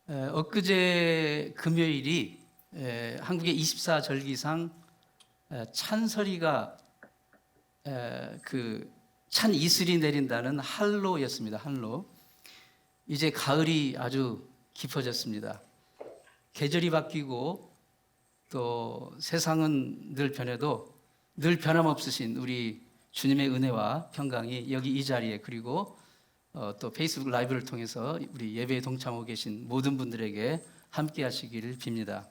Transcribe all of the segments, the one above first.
엊그제 금요일이 한국의 24절기상 찬설이가 그 찬 이슬이 내린다는 한로였습니다. 한로. 이제 가을이 아주 깊어졌습니다. 계절이 바뀌고 또 세상은 늘 변해도 늘 변함없으신 우리 주님의 은혜와 평강이 여기 이 자리에 그리고 또 페이스북 라이브를 통해서 우리 예배에 동참하고 계신 모든 분들에게 함께 하시기를 빕니다.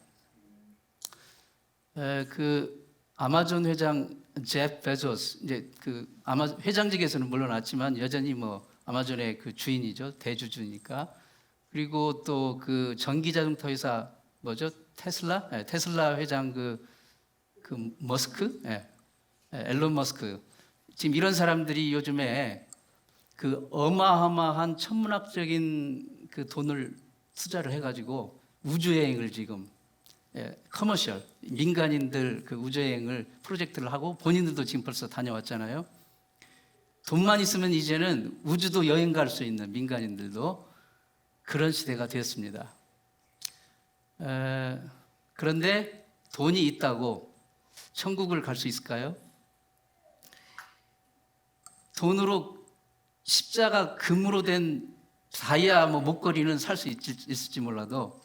그 아마존 회장 제프 베조스, 이제 그 회장직에서는 물러났지만 여전히 뭐 아마존의 그 주인이죠. 대주주니까. 그리고 또 그 전기자동차 회사 뭐죠? 테슬라? 테슬라 회장 그 머스크? 앨런 머스크. 지금 이런 사람들이 요즘에 그 어마어마한 천문학적인 그 돈을 투자를 해가지고 우주여행을 지금 커머셜 민간인들 그 우주여행을 프로젝트를 하고 본인들도 지금 벌써 다녀왔잖아요. 돈만 있으면 이제는 우주도 여행 갈 수 있는 민간인들도 그런 시대가 되었습니다. 그런데 돈이 있다고 천국을 갈 수 있을까요? 돈으로 십자가 금으로 된 다이아 목걸이는 살 수 있을지 몰라도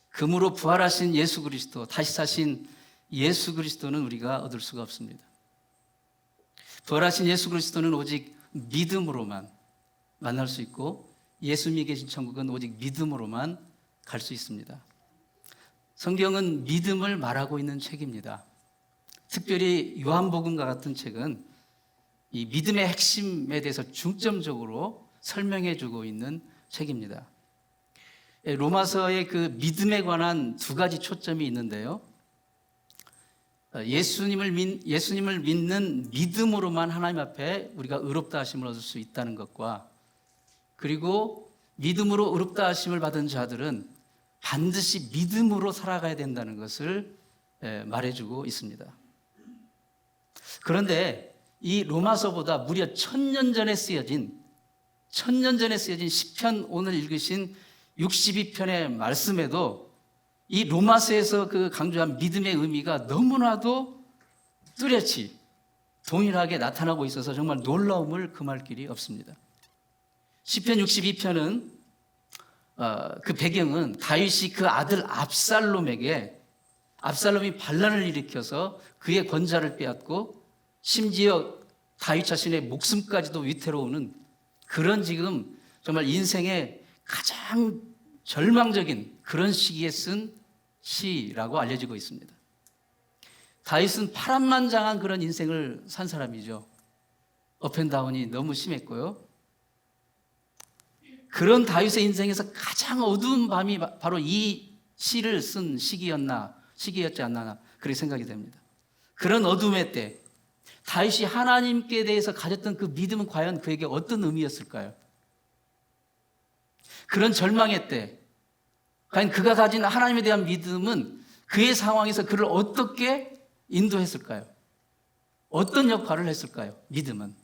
금으로 부활하신 예수 그리스도, 다시 사신 예수 그리스도는 우리가 얻을 수가 없습니다. 부활하신 예수 그리스도는 오직 믿음으로만 만날 수 있고 예수님이 계신 천국은 오직 믿음으로만 갈 수 있습니다. 성경은 믿음을 말하고 있는 책입니다. 특별히 요한복음과 같은 책은 이 믿음의 핵심에 대해서 중점적으로 설명해 주고 있는 책입니다. 로마서의 그 믿음에 관한 두 가지 초점이 있는데요. 예수님을 믿는 믿음으로만 하나님 앞에 우리가 의롭다 하심을 얻을 수 있다는 것과 그리고 믿음으로 의롭다 하심을 받은 자들은 반드시 믿음으로 살아가야 된다는 것을 말해주고 있습니다. 그런데 이 로마서보다 무려 1000년 전에 쓰여진 시편 오늘 읽으신 62편의 말씀에도 이 로마서에서 그 강조한 믿음의 의미가 너무나도 뚜렷이 동일하게 나타나고 있어서 정말 놀라움을 금할 길이 없습니다. 시편 62편은 그 배경은 다윗이 그 아들 압살롬이 반란을 일으켜서 그의 권좌를 빼앗고 심지어 다윗 자신의 목숨까지도 위태로우는 그런 지금 정말 인생의 가장 절망적인 그런 시기에 쓴 시라고 알려지고 있습니다. 다윗은 파란만장한 그런 인생을 산 사람이죠. 업앤다운이 너무 심했고요. 그런 다윗의 인생에서 가장 어두운 밤이 바로 이 시를 쓴 시기였지 않나 그렇게 생각이 됩니다. 그런 어둠의 때 다윗이 하나님께 대해서 가졌던 그 믿음은 과연 그에게 어떤 의미였을까요? 그런 절망의 때 과연 그가 가진 하나님에 대한 믿음은 그의 상황에서 그를 어떻게 인도했을까요? 어떤 역할을 했을까요? 믿음은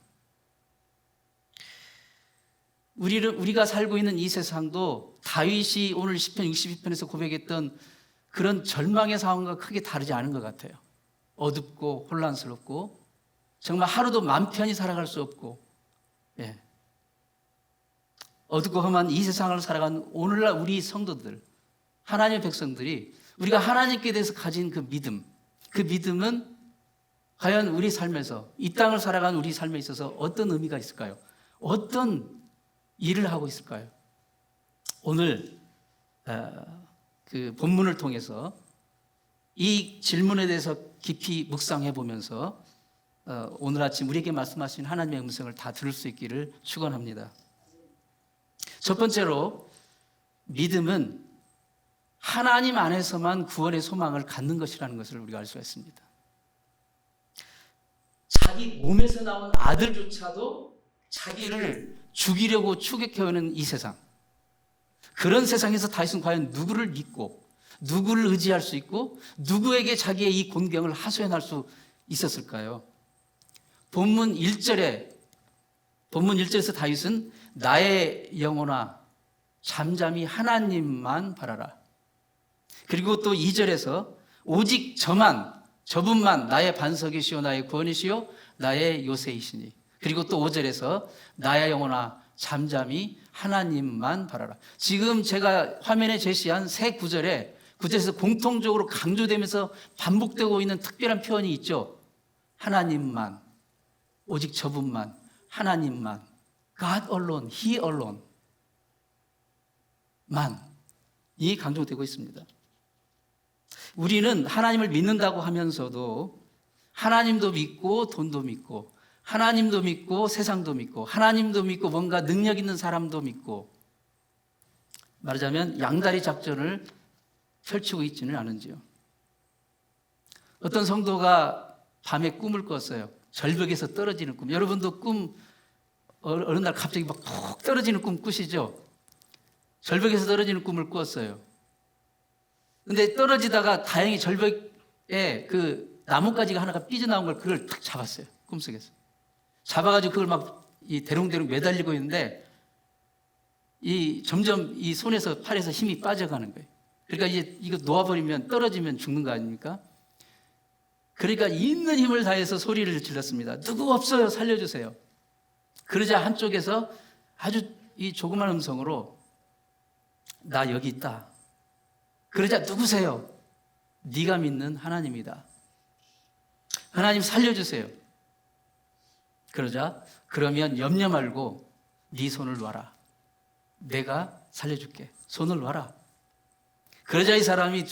우리가 살고 있는 이 세상도 다윗이 오늘 시편 62편에서 고백했던 그런 절망의 상황과 크게 다르지 않은 것 같아요. 어둡고 혼란스럽고 정말 하루도 맘 편히 살아갈 수 없고 어둡고 험한 이 세상을 살아가는 오늘날 우리 성도들, 하나님의 백성들이 우리가 하나님께 대해서 가진 그 믿음은 과연 우리 삶에서 이 땅을 살아가는 우리 삶에 있어서 어떤 의미가 있을까요? 어떤 일을 하고 있을까요? 오늘 그 본문을 통해서 이 질문에 대해서 깊이 묵상해 보면서 오늘 아침 우리에게 말씀하신 하나님의 음성을 다 들을 수 있기를 축원합니다. 첫 번째로 믿음은 하나님 안에서만 구원의 소망을 갖는 것이라는 것을 우리가 알 수가 있습니다. 자기 몸에서 나온 아들조차도 자기를 죽이려고 추격해오는 이 세상, 그런 세상에서 다윗은 과연 누구를 믿고 누구를 의지할 수 있고 누구에게 자기의 이 곤경을 하소연할 수 있었을까요? 본문 1절에서 다윗은 나의 영혼아 잠잠히 하나님만 바라라. 그리고 또 2절에서 오직 저분만 나의 반석이시오 나의 구원이시오 나의 요새이시니. 그리고 또 5절에서 나의 영혼아 잠잠히 하나님만 바라라. 지금 제가 화면에 제시한 세 구절에서 공통적으로 강조되면서 반복되고 있는 특별한 표현이 있죠. 하나님만, 오직 저분만, 하나님만, God alone, He alone 만이 강조되고 있습니다. 우리는 하나님을 믿는다고 하면서도 하나님도 믿고 돈도 믿고 하나님도 믿고 세상도 믿고 하나님도 믿고 뭔가 능력 있는 사람도 믿고 말하자면 양다리 작전을 펼치고 있지는 않은지요. 어떤 성도가 밤에 꿈을 꿨어요. 절벽에서 떨어지는 꿈. 여러분도 어느 날 갑자기 막 푹 떨어지는 꿈 꾸시죠? 절벽에서 떨어지는 꿈을 꾸었어요. 근데 떨어지다가 다행히 절벽에 그 나뭇가지가 하나가 삐져나온 걸 그걸 탁 잡았어요. 꿈속에서. 잡아가지고 그걸 막 이 대롱대롱 매달리고 있는데 점점 이 손에서 팔에서 힘이 빠져가는 거예요. 그러니까 이제 이거 놓아버리면 떨어지면 죽는 거 아닙니까? 그러니까 있는 힘을 다해서 소리를 질렀습니다. 누구 없어요? 살려주세요. 그러자 한쪽에서 아주 이 조그만 음성으로 나 여기 있다. 그러자 누구세요? 네가 믿는 하나님이다. 하나님 살려주세요. 그러자 그러면 염려 말고 네 손을 놔라. 내가 살려줄게. 손을 놔라. 그러자 이 사람이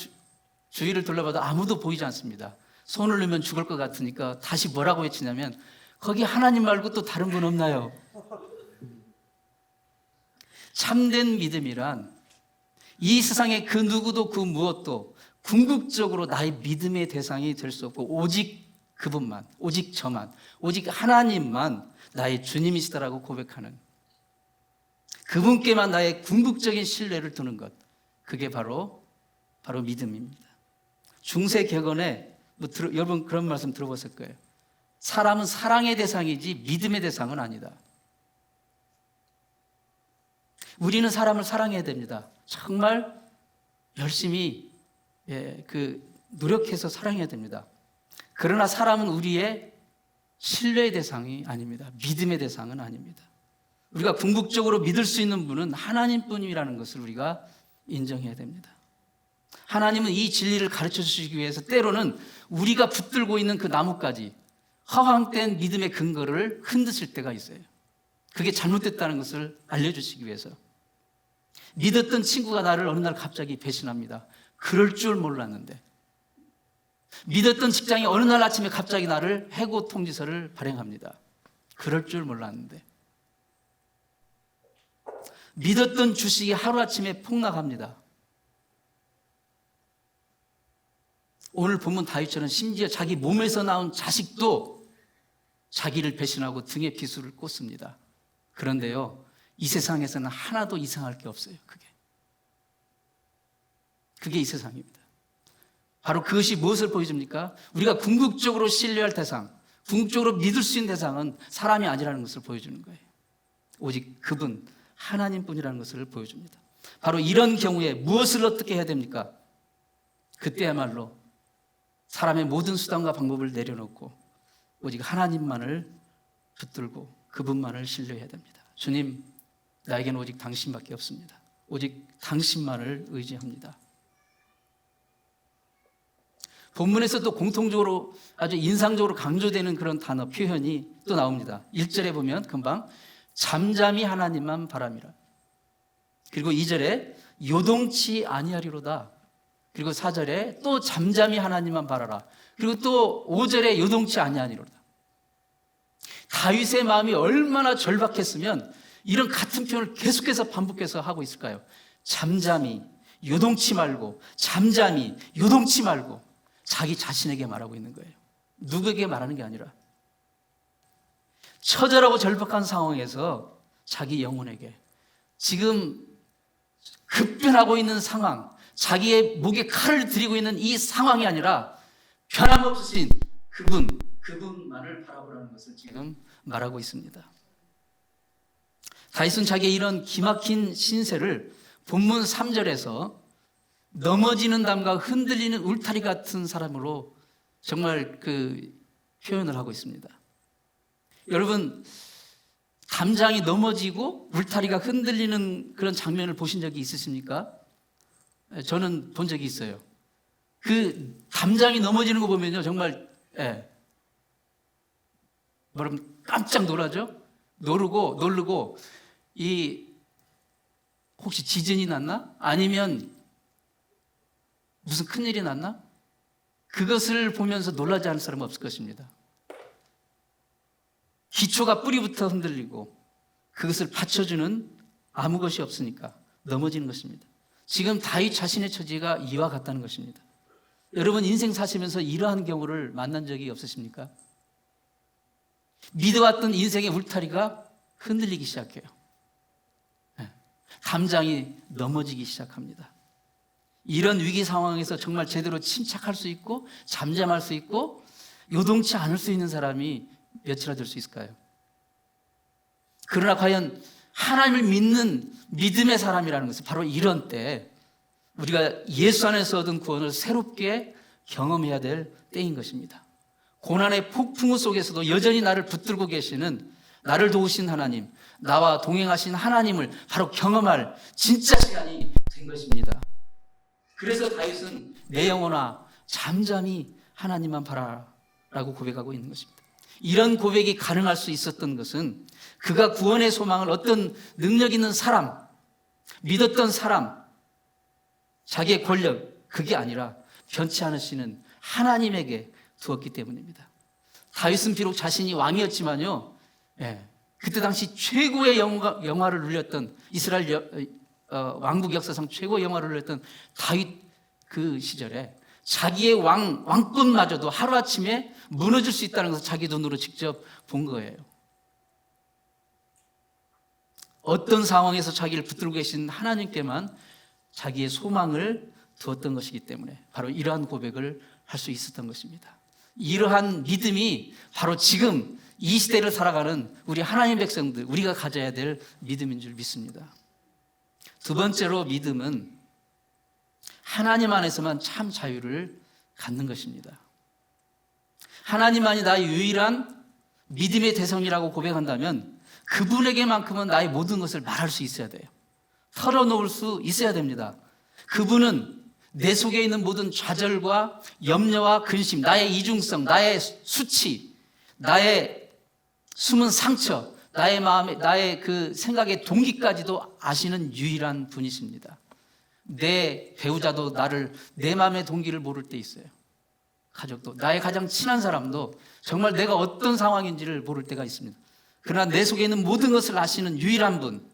주위를 둘러봐도 아무도 보이지 않습니다. 손을 넣으면 죽을 것 같으니까 다시 뭐라고 외치냐면 거기 하나님 말고 또 다른 분 없나요? 참된 믿음이란 이 세상의 그 누구도 그 무엇도 궁극적으로 나의 믿음의 대상이 될 수 없고 오직 그분만, 오직 저만, 오직 하나님만 나의 주님이시다라고 고백하는 그분께만 나의 궁극적인 신뢰를 두는 것, 그게 바로 믿음입니다. 중세 격언에 여러분 그런 말씀 들어보셨을 거예요. 사람은 사랑의 대상이지 믿음의 대상은 아니다. 우리는 사람을 사랑해야 됩니다. 정말 열심히 노력해서 사랑해야 됩니다. 그러나 사람은 우리의 신뢰의 대상이 아닙니다. 믿음의 대상은 아닙니다. 우리가 궁극적으로 믿을 수 있는 분은 하나님뿐이라는 것을 우리가 인정해야 됩니다. 하나님은 이 진리를 가르쳐 주시기 위해서 때로는 우리가 붙들고 있는 그 나뭇가지, 허황된 믿음의 근거를 흔드실 때가 있어요. 그게 잘못됐다는 것을 알려주시기 위해서. 믿었던 친구가 나를 어느 날 갑자기 배신합니다. 그럴 줄 몰랐는데. 믿었던 직장이 어느 날 아침에 갑자기 나를 해고 통지서를 발행합니다. 그럴 줄 몰랐는데. 믿었던 주식이 하루아침에 폭락합니다. 오늘 본문 다윗처럼 심지어 자기 몸에서 나온 자식도 자기를 배신하고 등에 비수를 꽂습니다. 그런데요, 이 세상에서는 하나도 이상할 게 없어요. 그게 이 세상입니다. 바로 그것이 무엇을 보여줍니까? 우리가 궁극적으로 신뢰할 대상, 궁극적으로 믿을 수 있는 대상은 사람이 아니라는 것을 보여주는 거예요. 오직 그분, 하나님뿐이라는 것을 보여줍니다. 바로 이런 경우에 무엇을 어떻게 해야 됩니까? 그때야말로 사람의 모든 수단과 방법을 내려놓고 오직 하나님만을 붙들고 그분만을 신뢰해야 됩니다. 주님, 나에게는 오직 당신밖에 없습니다. 오직 당신만을 의지합니다. 본문에서 또 공통적으로 아주 인상적으로 강조되는 그런 단어, 표현이 또 나옵니다. 1절에 보면 금방 잠잠히 하나님만 바람이라. 그리고 2절에 요동치 아니하리로다. 그리고 4절에 또 잠잠히 하나님만 바라라. 그리고 또 5절에 요동치 아니하리로다. 다윗의 마음이 얼마나 절박했으면 이런 같은 표현을 계속해서 반복해서 하고 있을까요? 잠잠히, 요동치 말고, 잠잠히, 요동치 말고 자기 자신에게 말하고 있는 거예요. 누구에게 말하는 게 아니라 처절하고 절박한 상황에서 자기 영혼에게 그지금 급변하고 있는 상황, 자기의 목에 칼을 들이고 있는 이 상황이 아니라 변함없으신 그분만을 바라보라는 것을 지금 말하고 있습니다. 다윗은 자기의 이런 기막힌 신세를 본문 3절에서 넘어지는 담과 흔들리는 울타리 같은 사람으로 정말 그 표현을 하고 있습니다. 여러분, 담장이 넘어지고 울타리가 흔들리는 그런 장면을 보신 적이 있으십니까? 저는 본 적이 있어요. 그 담장이 넘어지는 거 보면요, 정말 뭐라면 깜짝 놀르고 이 혹시 지진이 났나? 아니면 무슨 큰일이 났나? 그것을 보면서 놀라지 않을 사람은 없을 것입니다. 기초가 뿌리부터 흔들리고 그것을 받쳐주는 아무 것이 없으니까 넘어지는 것입니다. 지금 다윗 자신의 처지가 이와 같다는 것입니다. 여러분 인생 사시면서 이러한 경우를 만난 적이 없으십니까? 믿어왔던 인생의 울타리가 흔들리기 시작해요. 담장이 넘어지기 시작합니다. 이런 위기 상황에서 정말 제대로 침착할 수 있고 잠잠할 수 있고 요동치 않을 수 있는 사람이 몇이나 될 수 있을까요? 그러나 과연 하나님을 믿는 믿음의 사람이라는 것은 바로 이런 때 우리가 예수 안에서 얻은 구원을 새롭게 경험해야 될 때인 것입니다. 고난의 폭풍우 속에서도 여전히 나를 붙들고 계시는 나를 도우신 하나님, 나와 동행하신 하나님을 바로 경험할 진짜 시간이 된 것입니다. 그래서 다윗은 내 영혼아 잠잠히 하나님만 바라라고 고백하고 있는 것입니다. 이런 고백이 가능할 수 있었던 것은 그가 구원의 소망을 어떤 능력 있는 사람, 믿었던 사람, 자기의 권력, 그게 아니라 변치 않으시는 하나님에게 두었기 때문입니다. 다윗은 비록 자신이 왕이었지만요, 그때 당시 최고의 영화를 눌렸던 이스라엘 왕국 역사상 최고의 영화를 눌렸던 다윗 그 시절에 자기의 왕권마저도 하루아침에 무너질 수 있다는 것을 자기 눈으로 직접 본 거예요. 어떤 상황에서 자기를 붙들고 계신 하나님께만 자기의 소망을 두었던 것이기 때문에 바로 이러한 고백을 할 수 있었던 것입니다. 이러한 믿음이 바로 지금 이 시대를 살아가는 우리 하나님 백성들, 우리가 가져야 될 믿음인 줄 믿습니다. 두 번째로 믿음은 하나님 안에서만 참 자유를 갖는 것입니다. 하나님만이 나의 유일한 믿음의 대상이라고 고백한다면 그분에게만큼은 나의 모든 것을 말할 수 있어야 돼요. 털어놓을 수 있어야 됩니다. 그분은 내 속에 있는 모든 좌절과 염려와 근심, 나의 이중성, 나의 수치, 나의 숨은 상처, 나의 마음에, 나의 그 생각의 동기까지도 아시는 유일한 분이십니다. 내 배우자도 나를, 내 마음의 동기를 모를 때 있어요. 가족도, 나의 가장 친한 사람도 정말 내가 어떤 상황인지를 모를 때가 있습니다. 그러나 내 속에 있는 모든 것을 아시는 유일한 분,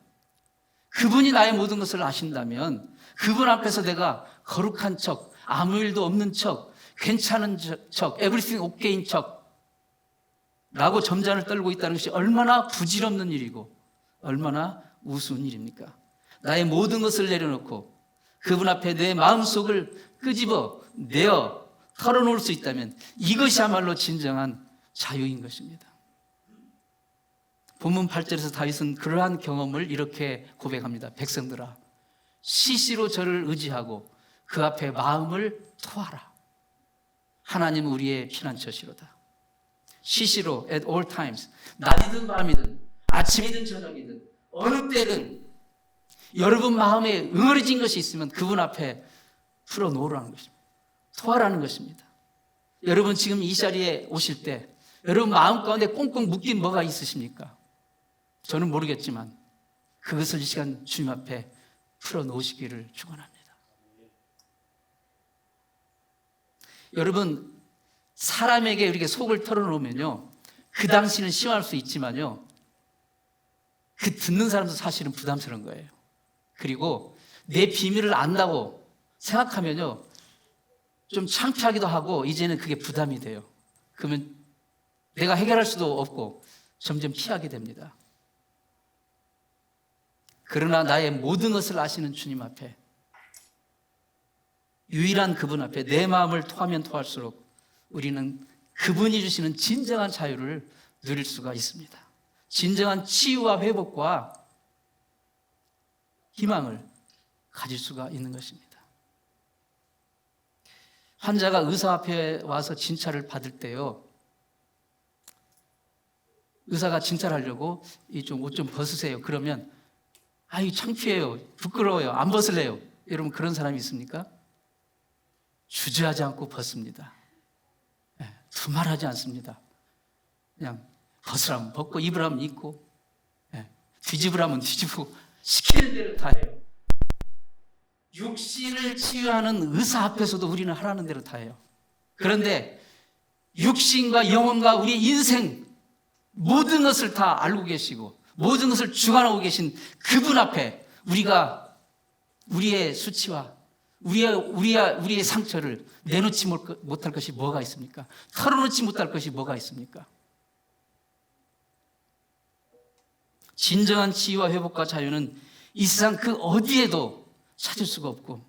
그분이 나의 모든 것을 아신다면 그분 앞에서 내가 거룩한 척, 아무 일도 없는 척, 괜찮은 척, everything okay인 척 라고 점잔을 떨고 있다는 것이 얼마나 부질없는 일이고 얼마나 우스운 일입니까? 나의 모든 것을 내려놓고 그분 앞에 내 마음속을 끄집어 내어 털어놓을 수 있다면 이것이야말로 진정한 자유인 것입니다. 본문 8절에서 다윗은 그러한 경험을 이렇게 고백합니다. 백성들아, 시시로 저를 의지하고 그 앞에 마음을 토하라. 하나님은 우리의 피난처시로다. 시시로 at all times, 낮이든 밤이든 아침이든 저녁이든 어느 때든 여러분 마음에 응어리진 것이 있으면 그분 앞에 풀어놓으라는 것입니다. 토하라는 것입니다. 여러분 지금 이 자리에 오실 때 여러분 마음 가운데 꽁꽁 묶인 뭐가 있으십니까? 저는 모르겠지만 그것을 이 시간 주님 앞에 풀어놓으시기를 축원합니다. 여러분 사람에게 이렇게 속을 털어놓으면요 그 당시는 시원할 수 있지만요 그 듣는 사람도 사실은 부담스러운 거예요. 그리고 내 비밀을 안다고 생각하면요 좀 창피하기도 하고 이제는 그게 부담이 돼요. 그러면 내가 해결할 수도 없고 점점 피하게 됩니다. 그러나 나의 모든 것을 아시는 주님 앞에 유일한 그분 앞에 내 마음을 토하면 토할수록 우리는 그분이 주시는 진정한 자유를 누릴 수가 있습니다. 진정한 치유와 회복과 희망을 가질 수가 있는 것입니다. 환자가 의사 앞에 와서 진찰을 받을 때요, 의사가 진찰하려고 이 좀 옷 좀 벗으세요. 그러면 아이 창피해요, 부끄러워요, 안 벗을래요. 여러분 그런 사람이 있습니까? 주저하지 않고 벗습니다. 두말하지 않습니다. 그냥 벗으라면 벗고 입으라면 입고 뒤집으라면 뒤집고 시키는 대로 다 해요. 육신을 치유하는 의사 앞에서도 우리는 하라는 대로 다 해요. 그런데 육신과 영혼과 우리 인생 모든 것을 다 알고 계시고 모든 것을 주관하고 계신 그분 앞에 우리가 우리의 수치와 우리의 상처를 내놓지 못할 것이 뭐가 있습니까? 털어놓지 못할 것이 뭐가 있습니까? 진정한 치유와 회복과 자유는 이 세상 그 어디에도 찾을 수가 없고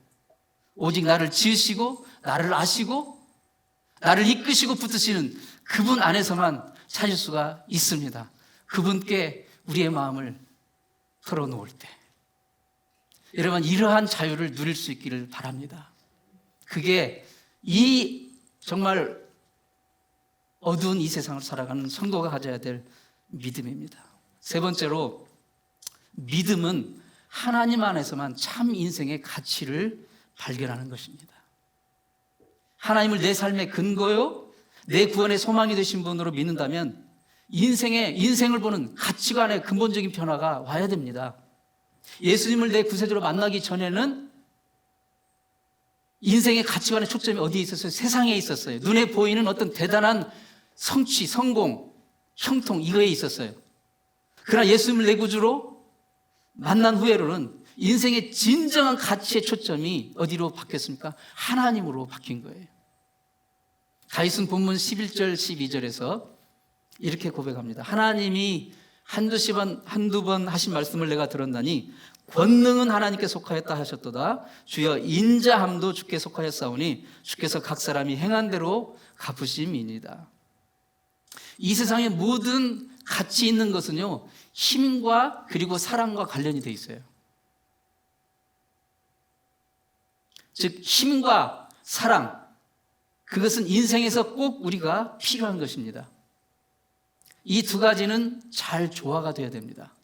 오직 나를 지으시고 나를 아시고 나를 이끄시고 붙드시는 그분 안에서만 찾을 수가 있습니다. 그분께 우리의 마음을 털어놓을 때 여러분 이러한 자유를 누릴 수 있기를 바랍니다. 그게 이 정말 어두운 이 세상을 살아가는 성도가 가져야 될 믿음입니다. 세 번째로 믿음은 하나님 안에서만 참 인생의 가치를 발견하는 것입니다. 하나님을 내 삶의 근거요, 내 구원의 소망이 되신 분으로 믿는다면 인생을 보는 가치관의 근본적인 변화가 와야 됩니다. 예수님을 내 구세주로 만나기 전에는 인생의 가치관의 초점이 어디에 있었어요? 세상에 있었어요. 눈에 보이는 어떤 대단한 성취, 성공, 형통 이거에 있었어요. 그러나 예수님을 내 구주로 만난 후에로는 인생의 진정한 가치의 초점이 어디로 바뀌었습니까? 하나님으로 바뀐 거예요. 다윗은 본문 11절 12절에서 이렇게 고백합니다. 하나님이 한두 번 하신 말씀을 내가 들었나니 권능은 하나님께 속하였다 하셨도다. 주여 인자함도 주께 속하였사오니 주께서 각 사람이 행한 대로 갚으심이니이다. 이 세상의 모든 가치 있는 것은요, 힘과 그리고 사랑과 관련이 돼 있어요. 즉 힘과 사랑, 그것은 인생에서 꼭 우리가 필요한 것입니다. 이 두 가지는 잘 조화가 돼야 됩니다.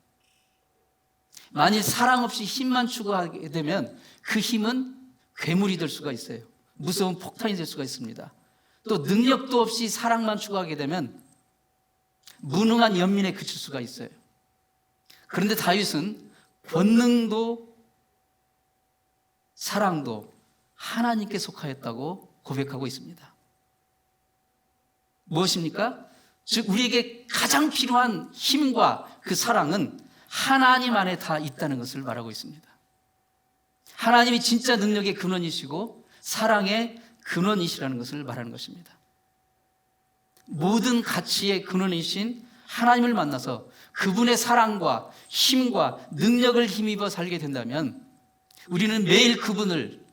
만일 사랑 없이 힘만 추구하게 되면 그 힘은 괴물이 될 수가 있어요. 무서운 폭탄이 될 수가 있습니다. 또 능력도 없이 사랑만 추구하게 되면 무능한 연민에 그칠 수가 있어요. 그런데 다윗은 권능도 사랑도 하나님께 속하였다고 고백하고 있습니다. 무엇입니까? 즉 우리에게 가장 필요한 힘과 그 사랑은 하나님 안에 다 있다는 것을 말하고 있습니다. 하나님이 진짜 능력의 근원이시고 사랑의 근원이시라는 것을 말하는 것입니다. 모든 가치의 근원이신 하나님을 만나서 그분의 사랑과 힘과 능력을 힘입어 살게 된다면 우리는 매일 그분을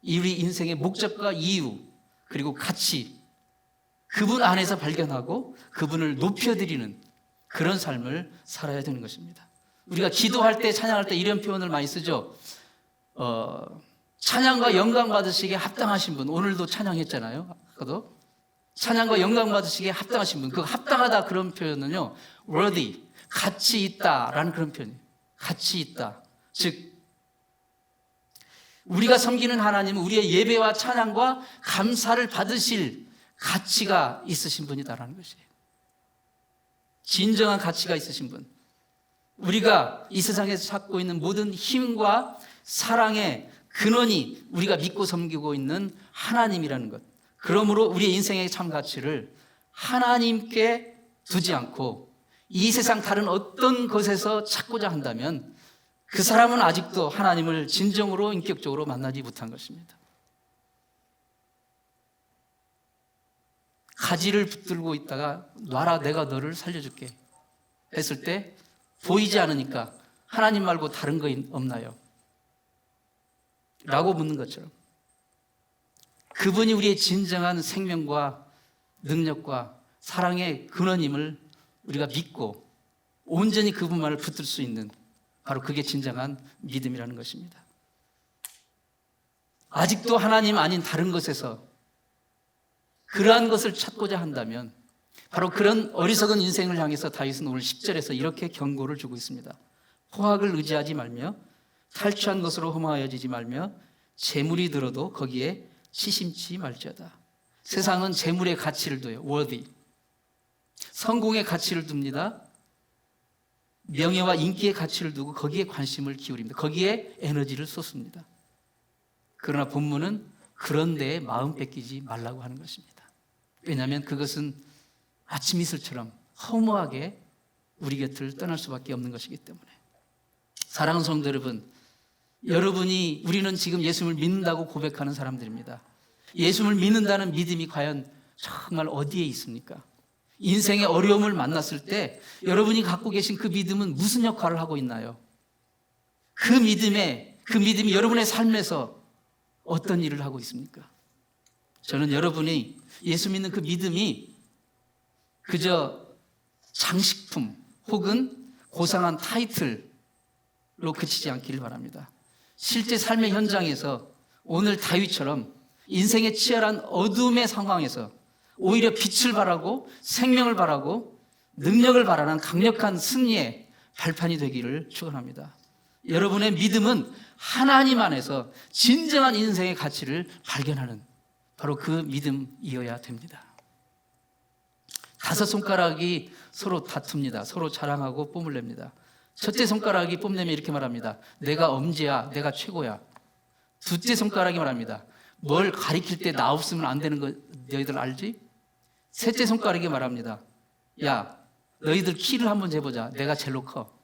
우리 인생의 목적과 이유 그리고 가치 그분 안에서 발견하고 그분을 높여드리는 그런 삶을 살아야 되는 것입니다. 우리가 기도할 때 찬양할 때 이런 표현을 많이 쓰죠. 찬양과 영광 받으시기에 합당하신 분, 오늘도 찬양했잖아요. 아까도 찬양과 영광 받으시기에 합당하신 분, 그 합당하다 그런 표현은요, worthy, 가치 있다라는 그런 표현이에요. 가치 있다. 즉 우리가 섬기는 하나님은 우리의 예배와 찬양과 감사를 받으실 가치가 있으신 분이다라는 것이에요. 진정한 가치가 있으신 분. 우리가 이 세상에서 찾고 있는 모든 힘과 사랑의 근원이 우리가 믿고 섬기고 있는 하나님이라는 것. 그러므로 우리의 인생의 참 가치를 하나님께 두지 않고 이 세상 다른 어떤 것에서 찾고자 한다면 그 사람은 아직도 하나님을 진정으로 인격적으로 만나지 못한 것입니다. 가지를 붙들고 있다가 놔라 내가 너를 살려줄게 했을 때 보이지 않으니까 하나님 말고 다른 거 없나요? 라고 묻는 것처럼 그분이 우리의 진정한 생명과 능력과 사랑의 근원임을 우리가 믿고 온전히 그분만을 붙들 수 있는 바로 그게 진정한 믿음이라는 것입니다. 아직도 하나님 아닌 다른 것에서 그러한 것을 찾고자 한다면 바로 그런 어리석은 인생을 향해서 다윗은 오늘 10절에서 이렇게 경고를 주고 있습니다. 포악을 의지하지 말며 탈취한 것으로 험하여지지 말며 재물이 들어도 거기에 치심치 말지어다. 세상은 재물의 가치를 둬요. worthy. 성공의 가치를 둡니다. 명예와 인기의 가치를 두고 거기에 관심을 기울입니다. 거기에 에너지를 쏟습니다. 그러나 본문은 그런 데에 마음 뺏기지 말라고 하는 것입니다. 왜냐하면 그것은 아침 이슬처럼 허무하게 우리 곁을 떠날 수밖에 없는 것이기 때문에. 사랑하는 성도 여러분, 우리는 지금 예수를 믿는다고 고백하는 사람들입니다. 예수를 믿는다는 믿음이 과연 정말 어디에 있습니까? 인생의 어려움을 만났을 때 여러분이 갖고 계신 그 믿음은 무슨 역할을 하고 있나요? 그 믿음이 여러분의 삶에서 어떤 일을 하고 있습니까? 저는 여러분이 예수 믿는 그 믿음이 그저 장식품 혹은 고상한 타이틀로 그치지 않기를 바랍니다. 실제 삶의 현장에서 오늘 다윗처럼 인생의 치열한 어둠의 상황에서 오히려 빛을 발하고 생명을 발하고 능력을 발하는 강력한 승리의 발판이 되기를 축원합니다. 여러분의 믿음은 하나님 안에서 진정한 인생의 가치를 발견하는 바로 그 믿음이어야 됩니다. 5 손가락이 서로 다툽니다. 서로 자랑하고 뽐을 냅니다. 첫째 손가락이 뽐내면 이렇게 말합니다. 내가 엄지야, 내가 최고야. 둘째 손가락이 말합니다. 뭘 가리킬 때 나 없으면 안 되는 거 너희들 알지? 셋째 손가락이 말합니다. 야, 너희들 키를 한번 재보자. 내가 제일로 커.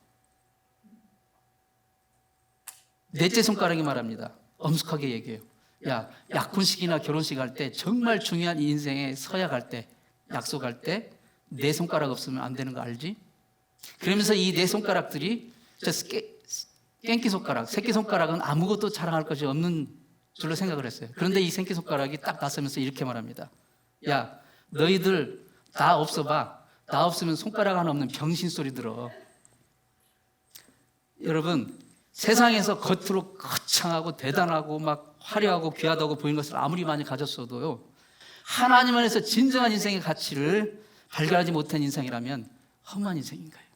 넷째 손가락이 말합니다. 엄숙하게 얘기해요. 야, 약혼식이나 결혼식 할 때 정말 중요한 인생에 서약할 때, 약속할 때 네 손가락 없으면 안 되는 거 알지? 그러면서 이 네 손가락들이 깽기 손가락, 새끼 손가락은 아무것도 자랑할 것이 없는 줄로 생각을 했어요. 그런데 이 새끼 손가락이 딱 나서면서 이렇게 말합니다. 야, 너희들 나 없어봐. 나 없으면 손가락 하나 없는 병신 소리 들어. 여러분, 세상에서 겉으로 거창하고 대단하고 막 화려하고 귀하다고 보이는 것을 아무리 많이 가졌어도요, 하나님 안에서 진정한 인생의 가치를 발견하지 못한 인생이라면 험한 인생인 거예요.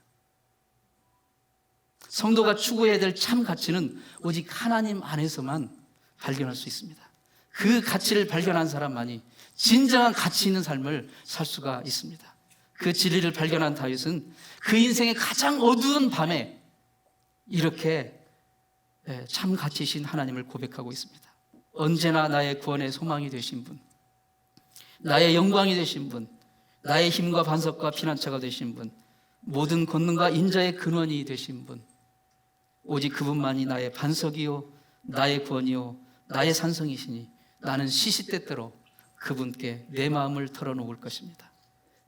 성도가 추구해야 될 참 가치는 오직 하나님 안에서만 발견할 수 있습니다. 그 가치를 발견한 사람만이 진정한 가치 있는 삶을 살 수가 있습니다. 그 진리를 발견한 다윗은 그 인생의 가장 어두운 밤에 이렇게 참 가치이신 하나님을 고백하고 있습니다. 언제나 나의 구원의 소망이 되신 분, 나의 영광이 되신 분, 나의 힘과 반석과 피난처가 되신 분, 모든 권능과 인자의 근원이 되신 분, 오직 그분만이 나의 반석이요, 나의 구원이요, 나의 산성이시니 나는 시시때때로 그분께 내 마음을 털어놓을 것입니다.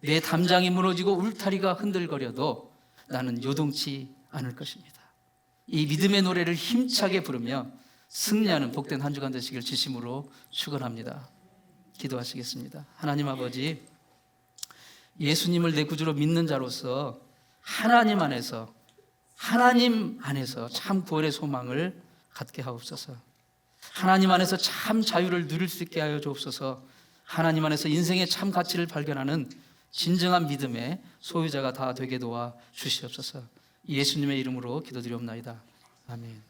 내 담장이 무너지고 울타리가 흔들거려도 나는 요동치 않을 것입니다. 이 믿음의 노래를 힘차게 부르며 승리하는 복된 한 주간 되시길 진심으로 축원합니다. 기도하시겠습니다. 하나님 아버지, 예수님을 내 구주로 믿는 자로서 하나님 안에서 참 구원의 소망을 갖게 하옵소서. 하나님 안에서 참 자유를 누릴 수 있게 하여 주옵소서. 하나님 안에서 인생의 참 가치를 발견하는 진정한 믿음의 소유자가 다 되게 도와 주시옵소서. 예수님의 이름으로 기도드리옵나이다. 아멘.